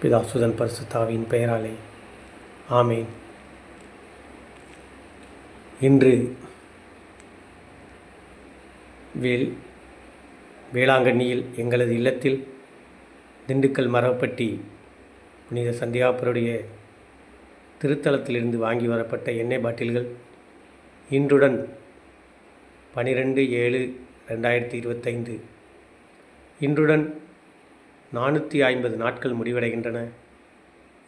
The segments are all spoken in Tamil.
பிதாசுதன் பரிசுத்தாவின் பெயராலே ஆமேன். இன்று வேளாங்கண்ணியில் எங்களது இல்லத்தில் திண்டுக்கல் மரவப்பட்டி புனித சந்தியாப்பருடைய திருத்தலத்திலிருந்து வாங்கி வரப்பட்ட எண்ணெய் பாட்டில்கள் இன்றுடன் 12/7/2025 இன்றுடன் 450 நாட்கள் முடிவடைகின்றன.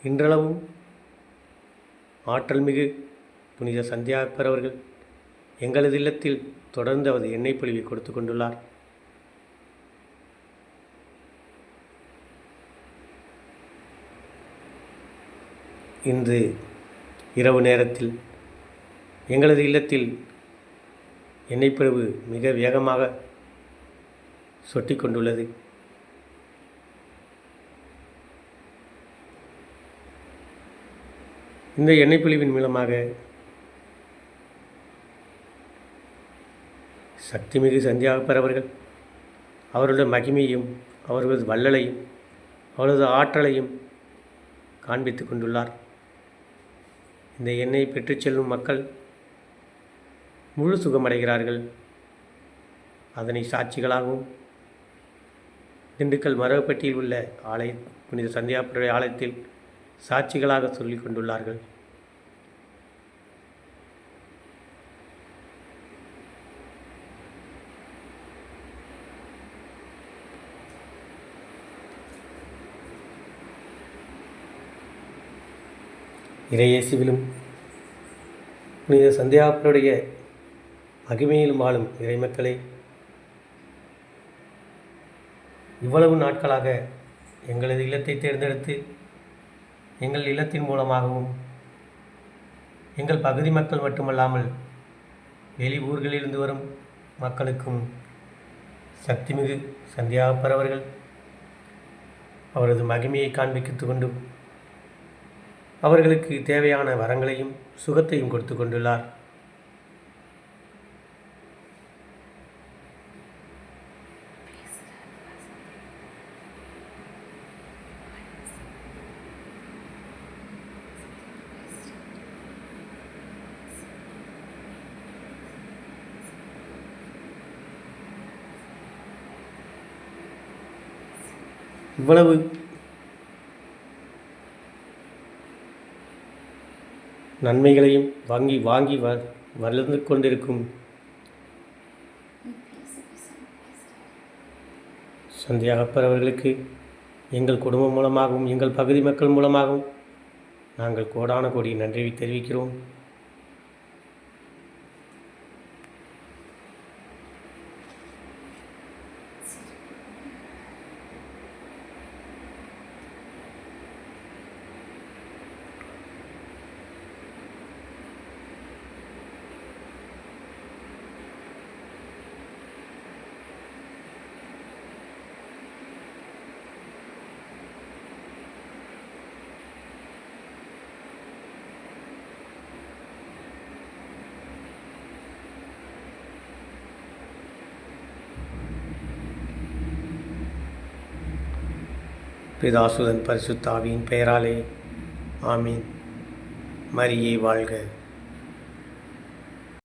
இன்றளவும் ஆற்றல்மிகு புனித சந்தியாப்பர் அவர்கள் எங்களது இல்லத்தில் தொடர்ந்து அவர் எண்ணெய் பொழிவை கொடுத்து கொண்டுள்ளார். இன்று இரவு நேரத்தில் எங்களது இல்லத்தில் எண்ணெய் பொழிவு மிக வேகமாக சொட்டி கொண்டுள்ளது. இந்த எண்ணெய் பொழிவின் மூலமாக சக்திமிகு சந்தியாப்பர் அவர்கள் அவருடைய மகிமையும் அவர்களது வள்ளலையும் அவரது ஆற்றலையும் காண்பித்து கொண்டுள்ளார். இந்த எண்ணெயை பெற்றுச் செல்லும் மக்கள் முழு சுகமடைகிறார்கள். அதனை சாட்சிகளாகவும் திண்டுக்கல் மரவப்பட்டியில் உள்ள புனித சந்தியாப்பருடைய ஆலயத்தில் சாட்சிகளாக சொல்லிக் கொண்டுள்ளார்கள். இறையேசுவிலும் புனித சந்தியாப்பருடைய மகிமையிலும் வாழும் இறைமக்களே, இவ்வளவு நாட்களாக எங்களது இல்லத்தை தேர்ந்தெடுத்து எங்கள் இல்லத்தின் மூலமாகவும் எங்கள் பகுதி மக்கள் மட்டுமல்லாமல் வெளி ஊர்களிலிருந்து வரும் மக்களுக்கும் சக்திமிகு சந்தியாப்பர் அவர்கள் அவரது மகிமையை காண்பித்து கொண்டு அவர்களுக்கு தேவையான வரங்களையும் சுகத்தையும் கொடுத்து கொண்டுள்ளார். இவ்வளவு நன்மைகளையும் வாங்கி வளர்ந்து கொண்டிருக்கும் சந்தியாப்பர் அவர்களுக்கு எங்கள் குடும்பம் மூலமாகவும் எங்கள் பகுதி மக்கள் மூலமாகவும் நாங்கள் கோடான கோடி நன்றி தெரிவிக்கிறோம். பிதாசுதன் பரிசுத்தாவியின் பெயராலே ஆமீன். மரியே வாழ்க.